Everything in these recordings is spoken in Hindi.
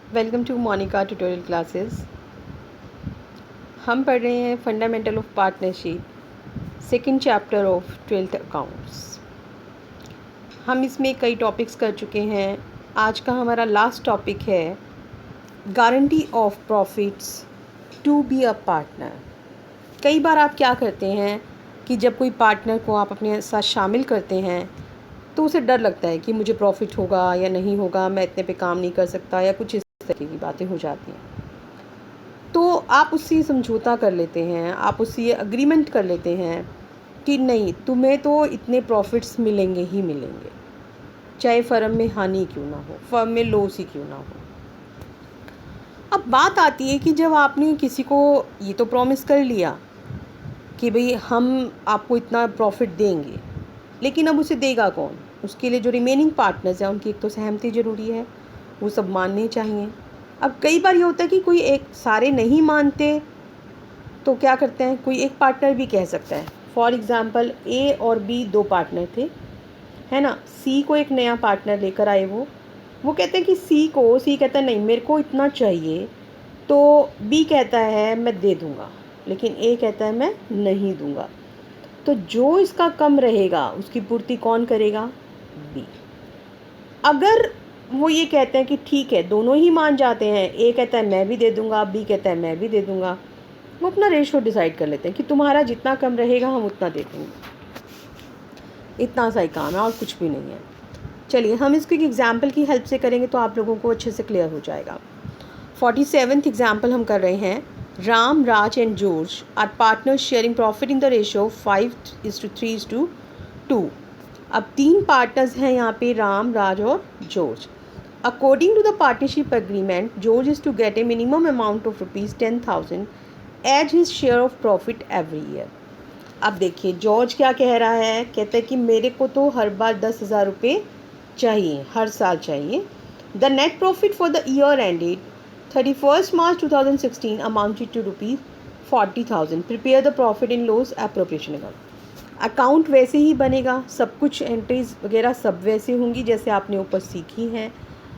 Welcome to Monika tutorial classes. हम पढ़ रहे हैं fundamental of partnership, second chapter of 12th accounts. हम इसमें कई टॉपिक्स कर चुके हैं। आज का हमारा लास्ट टॉपिक है guarantee of profits to be a partner. कई बार आप क्या करते हैं कि जब कोई पार्टनर को आप अपने साथ शामिल करते हैं तो उसे डर लगता है कि मुझे प्रॉफिट होगा या नहीं होगा, मैं इतने पे काम नहीं कर सकता, या कुछ इस तरह की बातें हो जाती हैं। तो आप उससे समझौता कर लेते हैं, आप उससे अग्रीमेंट कर लेते हैं कि नहीं, तुम्हें तो इतने प्रॉफिट्स मिलेंगे ही मिलेंगे, चाहे फर्म में हानि क्यों ना हो, फर्म में लॉस ही क्यों ना हो। अब बात आती है कि जब आपने किसी को ये तो प्रॉमिस कर लिया कि भाई हम आपको इतना प्रॉफिट देंगे, लेकिन अब उसे देगा कौन? उसके लिए जो रिमेनिंग पार्टनर्स हैं उनकी एक तो सहमति ज़रूरी है, वो सब मानने चाहिए। अब कई बार ये होता है कि कोई एक सारे नहीं मानते, तो क्या करते हैं, कोई एक पार्टनर भी कह सकता है। फॉर एग्ज़ाम्पल ए और बी दो पार्टनर थे, है ना। सी को एक नया पार्टनर लेकर आए, वो कहते हैं कि सी कहता है नहीं मेरे को इतना चाहिए, तो बी कहता है मैं दे दूँगा, लेकिन ए कहता है मैं नहीं दूँगा। तो जो इसका कम रहेगा उसकी पूर्ति कौन करेगा? बी। अगर वो ये कहते हैं कि ठीक है, दोनों ही मान जाते हैं, ए कहता है मैं भी दे दूँगा, बी कहता है मैं भी दे दूँगा, वो अपना रेशो डिसाइड कर लेते हैं कि तुम्हारा जितना कम रहेगा हम उतना दे देंगे। इतना सा ही काम है और कुछ भी नहीं है। चलिए हम इसको एक एग्जाम्पल की हेल्प से करेंगे तो आप लोगों को अच्छे से क्लियर हो जाएगा। 47th एग्जाम्पल हम कर रहे हैं। Ram, Raj and George are partners sharing profit in the ratio 5:3:2। अब तीन पार्टनर्स हैं यहाँ पे, राम, राज और George. According to the partnership agreement, George is to get a minimum amount of ₹10,000 as his share of profit every year. अब देखिए जॉर्ज क्या कह रहा है, कहता है कि मेरे को तो हर बार 10,000 रुपये चाहिए, हर साल चाहिए। The net profit for the year ended 31st March 2016 amounted to ₹40,000. Prepare the profit in loss appropriation account. Account वैसे ही बनेगा, सब कुछ एंट्रीज वगैरह सब वैसे होंगी जैसे आपने ऊपर सीखी हैं,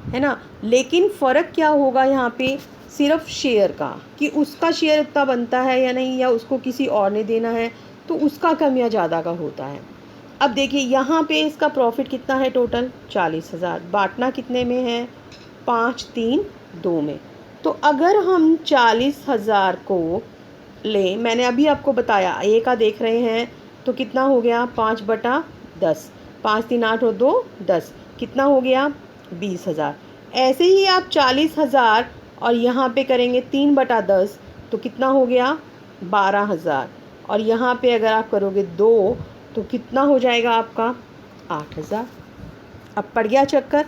है ना। लेकिन फ़र्क क्या होगा यहाँ पे, सिर्फ शेयर का, कि उसका शेयर इतना बनता है या नहीं, या उसको किसी और ने देना है, तो उसका कम या ज़्यादा का होता है। अब देखिए यहाँ पे इसका प्रॉफिट कितना है, टोटल 40,000, बांटना कितने में है, 5, 3, 2 में। तो अगर हम 40,000 को लें, मैंने अभी आपको बताया ए का देख रहे हैं, तो कितना हो गया, 5/10, 5 3 8 और 2 10, कितना हो गया, 20,000। ऐसे ही आप 40,000 और यहाँ पे करेंगे 3/10, तो कितना हो गया, 12,000। और यहाँ पे अगर आप करोगे 2, तो कितना हो जाएगा आपका, 8,000। अब पड़ गया चक्कर,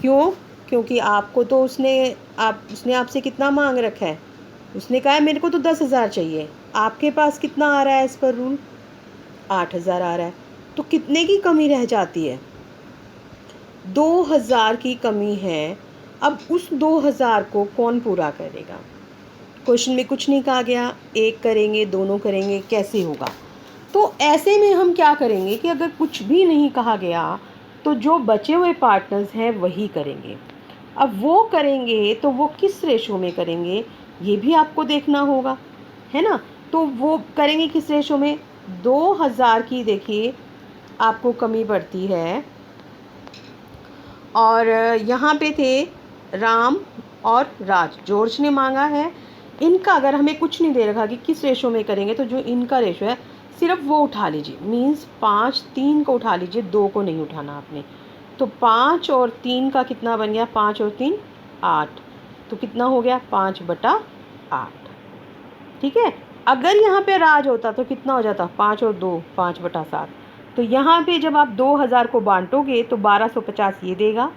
क्यों? क्योंकि आपको तो उसने आपसे कितना मांग रखा है, उसने कहा है मेरे को तो 10,000 चाहिए, आपके पास कितना आ रहा है इस पर रूल, 8,000 आ रहा है। तो कितने की कमी रह जाती है, 2,000 की कमी है। अब उस 2,000 को कौन पूरा करेगा? क्वेश्चन में कुछ नहीं कहा गया, एक करेंगे, दोनों करेंगे, कैसे होगा? तो ऐसे में हम क्या करेंगे कि अगर कुछ भी नहीं कहा गया तो जो बचे हुए पार्टनर्स हैं वही करेंगे। अब वो करेंगे तो वो किस रेशो में करेंगे, ये भी आपको देखना होगा, है ना। तो वो करेंगे किस रेशो में, 2,000 की देखिए आपको कमी पड़ती है, और यहाँ पे थे राम और राज, जॉर्ज ने मांगा है। इनका अगर हमें कुछ नहीं दे रखा कि किस रेशो में करेंगे, तो जो इनका रेशो है सिर्फ वो उठा लीजिए, मीन्स 5 3 को उठा लीजिए, 2 को नहीं उठाना आपने। तो 5 और 3 का कितना बन गया, 5 और 3 8, तो कितना हो गया, 5/8। ठीक है। अगर यहाँ पे राज होता तो कितना हो जाता, 5 और 2 5/7। तो यहाँ पे जब आप 2,000 को बांटोगे तो 1250 ये देगा,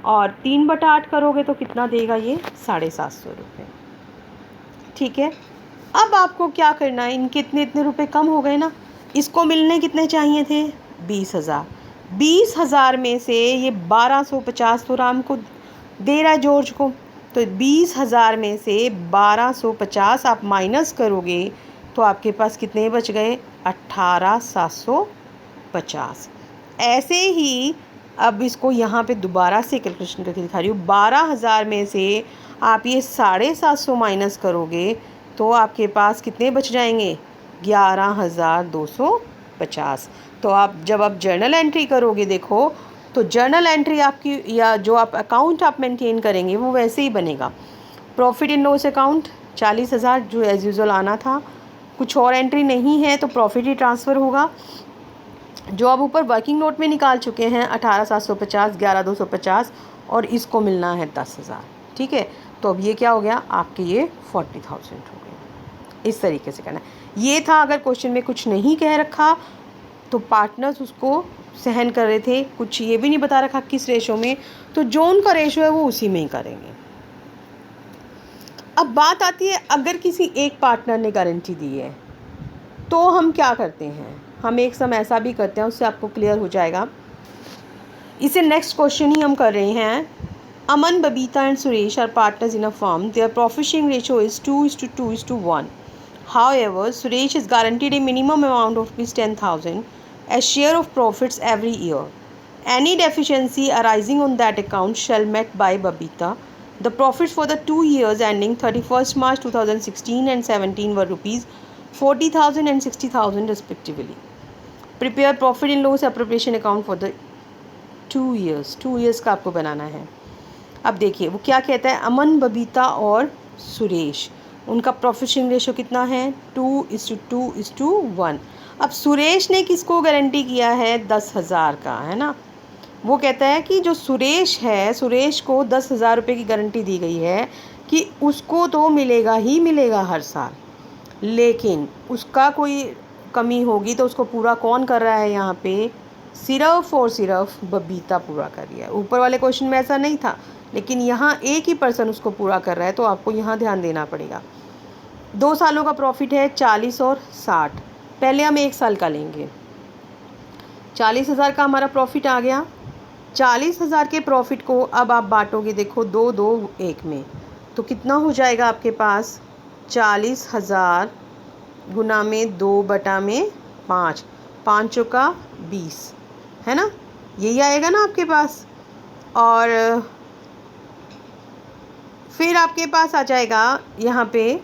और 3/8 करोगे तो कितना देगा ये, 750 रुपये। ठीक है। अब आपको क्या करना है, इनके इतने रुपए कम हो गए ना, इसको मिलने कितने चाहिए थे, 20,000। 20,000 में से ये 1250 तो राम को दे रहा है, जॉर्ज को, तो 20,000 में से 1250 आप माइनस करोगे तो आपके पास कितने बच गए, 18,750। ऐसे ही अब इसको यहाँ पे दोबारा से कैलकुलेशन करके दिखा रही हूँ। 12,000 में से आप ये 750 माइनस करोगे तो आपके पास कितने बच जाएंगे? 11,250। तो आप जब आप जर्नल एंट्री करोगे देखो, तो जर्नल एंट्री आपकी या जो आप अकाउंट आप मेंटेन करेंगे वो वैसे ही बनेगा। प्रॉफिट इन लॉस अकाउंट 40,000 जो एज़ यूजुअल आना था, कुछ और एंट्री नहीं है तो प्रॉफिट ही ट्रांसफ़र होगा। जो आप ऊपर वर्किंग नोट में निकाल चुके हैं 18,750, 11,250 और इसको मिलना है 10,000। ठीक है, तो अब ये क्या हो गया आपके, ये 40,000 हो गए। इस तरीके से करना है। ये था, अगर क्वेश्चन में कुछ नहीं कह रखा तो पार्टनर्स उसको सहन कर रहे थे, कुछ ये भी नहीं बता रखा किस रेशो में, तो जो उनका रेशो है वो उसी में ही करेंगे। अब बात आती है, अगर किसी एक पार्टनर ने गारंटी दी है तो हम क्या करते हैं? हम एक सम ऐसा भी करते हैं, उससे आपको क्लियर हो जाएगा। इसे नेक्स्ट क्वेश्चन ही हम कर रहे हैं। Aman, Babita and Suresh are partners in a firm. Their profit sharing ratio is 2:2:1. However, Suresh is guaranteed a minimum amount of ₹10,000 as share of profits every year. Any deficiency arising on that account shall met by Babita. The profits for the 2 years ending 31st March 2016 and 17 were ₹40,000 and ₹60,000 respectively. Prepare profit and loss appropriation account for the 2 years. 2 years का आपको बनाना है। अब देखिए वो क्या कहता है, अमन, बबीता और सुरेश, उनका प्रॉफिट शेयरिंग रेशो कितना है? 2:2:1। अब सुरेश ने किसको गारंटी किया है? 10,000 का, है ना। वो कहता है कि जो सुरेश है, सुरेश को 10,000 रुपये की गारंटी दी गई है कि उसको तो मिलेगा ही मिलेगा हर साल, लेकिन उसका कोई कमी होगी तो उसको पूरा कौन कर रहा है? यहाँ पे सिर्फ और सिर्फ बबीता पूरा कर रही है। ऊपर वाले क्वेश्चन में ऐसा नहीं था, लेकिन यहाँ एक ही पर्सन उसको पूरा कर रहा है, तो आपको यहाँ ध्यान देना पड़ेगा। 2 सालों का प्रॉफिट है 40 और 60। पहले हम 1 साल का लेंगे। 40,000 का हमारा प्रॉफिट आ गया। 40,000 के प्रॉफिट को अब आप बांटोगे, देखो 2, 2, 1 में, तो कितना हो जाएगा आपके पास? 40,000 गुना में 2/5, 5 चौका 20, है ना, यही आएगा ना आपके पास। और फिर आपके पास आ जाएगा यहाँ पे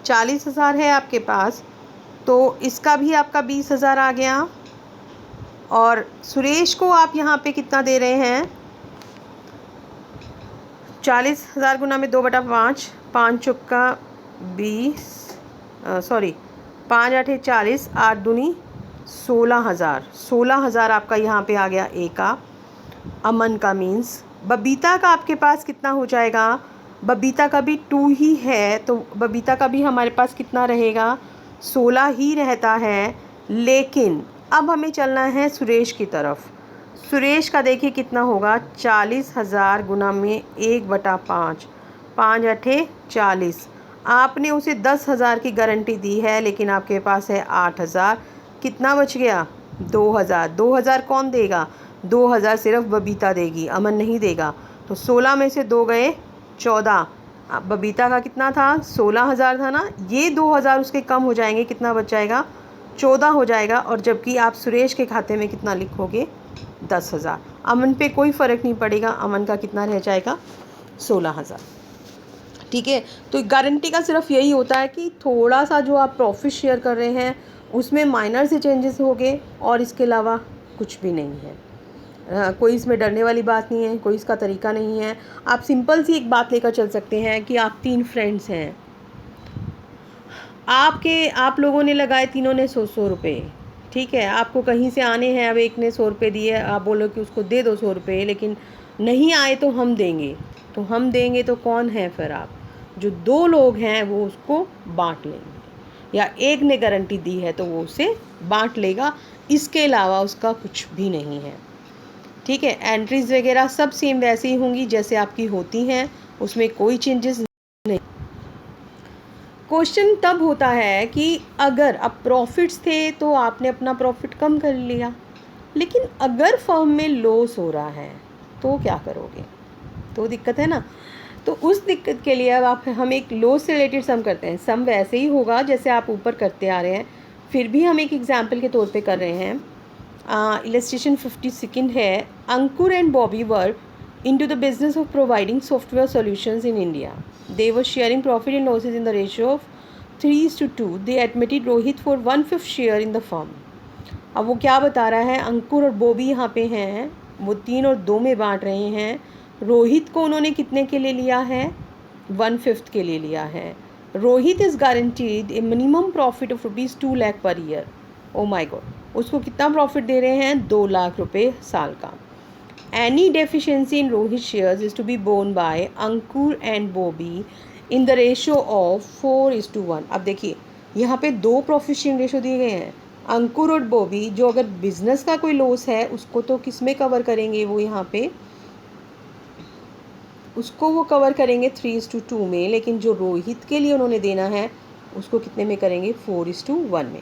40,000 है आपके पास, तो इसका भी आपका 20,000 आ गया। और सुरेश को आप यहाँ पे कितना दे रहे हैं? 40,000 गुना में 2/5, 5 चौका 20, 5 8 40, 8 दूनी 16,000। 16,000 आपका यहाँ पे आ गया ए का, अमन का मीन्स। बबीता का आपके पास कितना हो जाएगा? बबीता का भी 2 ही है, तो बबीता का भी हमारे पास कितना रहेगा? 16 ही रहता है। लेकिन अब हमें चलना है सुरेश की तरफ। सुरेश का देखिए कितना होगा? 40,000 गुना में 1/5, 5 8 40। आपने उसे 10,000 की गारंटी दी है, लेकिन आपके पास है 8,000। कितना बच गया? 2,000। 2,000 कौन देगा? 2,000 सिर्फ बबीता देगी, अमन नहीं देगा। तो 16 में से 2 गए 14। बबीता का कितना था? 16,000 था ना, ये 2,000 उसके कम हो जाएंगे, कितना बच जाएगा? 14 हो जाएगा। और जबकि आप सुरेश के खाते में कितना लिखोगे? 10,000। अमन पे कोई फ़र्क नहीं पड़ेगा, अमन का कितना रह जाएगा? 16,000। ठीक है, तो गारंटी का सिर्फ यही होता है कि थोड़ा सा जो आप प्रॉफिट शेयर कर रहे हैं उसमें माइनर से चेंजेस होंगे, और इसके अलावा कुछ भी नहीं है। कोई इसमें डरने वाली बात नहीं है, कोई इसका तरीका नहीं है। आप सिंपल सी एक बात लेकर चल सकते हैं कि आप 3 फ्रेंड्स हैं, आप लोगों ने लगाए, तीनों ने 100 रुपये। ठीक है, आपको कहीं से आने हैं, अब एक ने 100 रुपये दिए, आप बोलो कि उसको दे दो 100 रुपये, लेकिन नहीं आए तो हम देंगे। तो हम देंगे तो कौन है फिर? आप जो 2 लोग हैं वो उसको बांट लेंगे, या एक ने गारंटी दी है तो वो उसे बांट लेगा, इसके अलावा उसका कुछ भी नहीं है। ठीक है, एंट्रीज़ वगैरह सब सेम वैसे ही होंगी जैसे आपकी होती हैं, उसमें कोई चेंजेस नहीं। क्वेश्चन तब होता है कि अगर अब प्रॉफिट्स थे तो आपने अपना प्रॉफिट कम कर लिया, लेकिन अगर फर्म में लॉस हो रहा है तो क्या करोगे? तो दिक्कत है ना। तो उस दिक्कत के लिए अब हम एक लॉस से रिलेटेड सम करते हैं। सम वैसे ही होगा जैसे आप ऊपर करते आ रहे हैं, फिर भी हम एक एग्जाम्पल के तौर पे कर रहे हैं। इलस्ट्रेशन 52 है, Ankur and Bobby were into the business of providing software solutions in India. They were sharing profit and losses in the ratio of 3:2. They admitted Rohit for 1/5 share in the firm. अब वो क्या बता रहा है, अंकुर और बॉबी यहाँ पे हैं, वो 3 और 2 में बांट रहे हैं. रोहित को उन्होंने कितने के लिए लिया है, 1/5 के लिए लिया है. Rohit is guaranteed a minimum profit of ₹2 lakh per year. O my God, उसको कितना प्रॉफिट दे रहे हैं, 2 लाख रुपये साल का. Any deficiency in Rohit shares is to be borne by Ankur and Bobby in the ratio of 4:1. अब देखिए यहाँ पे 2 प्रॉफिट शेयरिंग रेशो दिए गए हैं. अंकुर और बॉबी जो अगर बिजनेस का कोई लॉस है उसको तो किस में कवर करेंगे, वो यहाँ पे उसको वो कवर करेंगे 3:2 में, लेकिन जो रोहित के लिए उन्होंने देना है उसको कितने में करेंगे, 4:1 में.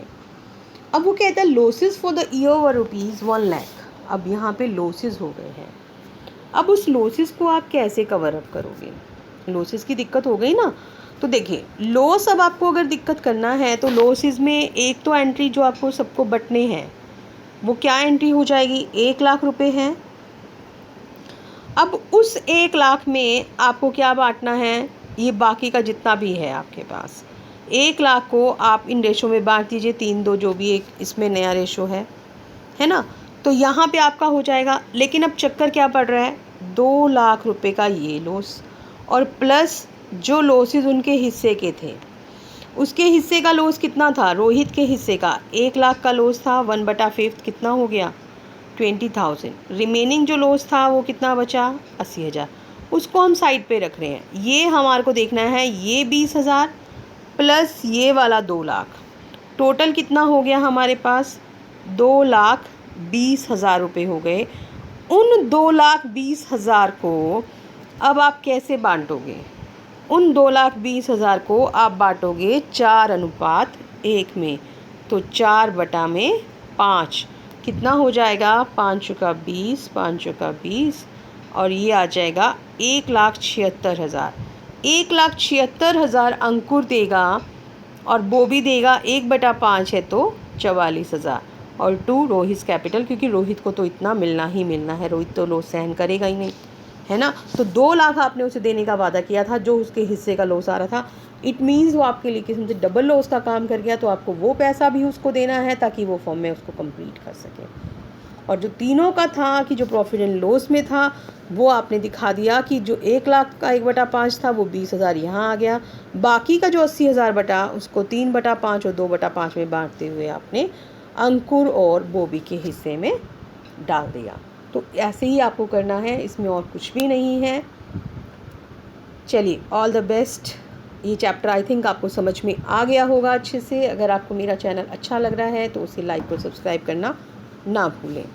अब वो कहता है लॉसेस फॉर द ईयर वर ₹1 लाख. अब यहाँ पे लॉसेस हो गए हैं. अब उस लॉसेस को आप कैसे कवर अप करोगे, लॉसेस की दिक्कत हो गई ना. तो देखिए लॉस अब आपको अगर दिक्कत करना है तो लॉसेस में एक तो एंट्री जो आपको सबको बटने हैं वो क्या एंट्री हो जाएगी, 1 लाख रुपए है. अब उस 1 लाख में आपको क्या बांटना है, ये बाकी का जितना भी है आपके पास, 1 लाख को आप इन रेशो में बांट दीजिए, 3-2 जो भी एक इसमें नया रेशो है ना. तो यहाँ पे आपका हो जाएगा. लेकिन अब चक्कर क्या पड़ रहा है, 2 लाख रुपए का ये लॉस और प्लस जो लॉसेस उनके हिस्से के थे, उसके हिस्से का लॉस कितना था, रोहित के हिस्से का 1 लाख का लॉस था, 1/5 कितना हो गया, 20,000. रिमेनिंग जो लॉस था वो कितना बचा, 80,000. उसको हम साइड पे रख रहे हैं. ये हमारे को देखना है, ये 20,000 प्लस ये वाला 2 लाख, टोटल कितना हो गया हमारे पास, 2,20,000 रुपये हो गए. उन 2,20,000 को अब आप कैसे बांटोगे, उन 2,20,000 को आप बांटोगे 4:1 में. तो 4/5 कितना हो जाएगा, 5 का 20, 5 का 20 और ये आ जाएगा 1,76,000. 1,76,000 अंकुर देगा और बॉबी देगा, 1/5 है तो 44,000 और 2 रोहित कैपिटल, क्योंकि रोहित को तो इतना मिलना ही मिलना है, रोहित तो लॉस सहन करेगा ही नहीं, है ना. तो 2 लाख आपने उसे देने का वादा किया था जो उसके हिस्से का लॉस आ रहा था. इट मीन्स वो आपके लिए किस्म से डबल लॉस का काम कर गया. तो आपको वो पैसा भी उसको देना है ताकि वो फॉर्म में उसको कंप्लीट कर सके. और जो तीनों का था कि जो प्रॉफिट एंड लॉस में था वो आपने दिखा दिया कि जो 1 लाख का 1/5 था वो 20,000 यहाँ आ गया. बाकी का जो 80,000 बटा उसको 3/5 और 2/5 में बांटते हुए आपने अंकुर और बॉबी के हिस्से में डाल दिया. तो ऐसे ही आपको करना है, इसमें और कुछ भी नहीं है. चलिए, ऑल द बेस्ट. ये चैप्टर आई थिंक आपको समझ में आ गया होगा अच्छे से. अगर आपको मेरा चैनल अच्छा लग रहा है तो उसे लाइक और सब्सक्राइब करना ना भूलें.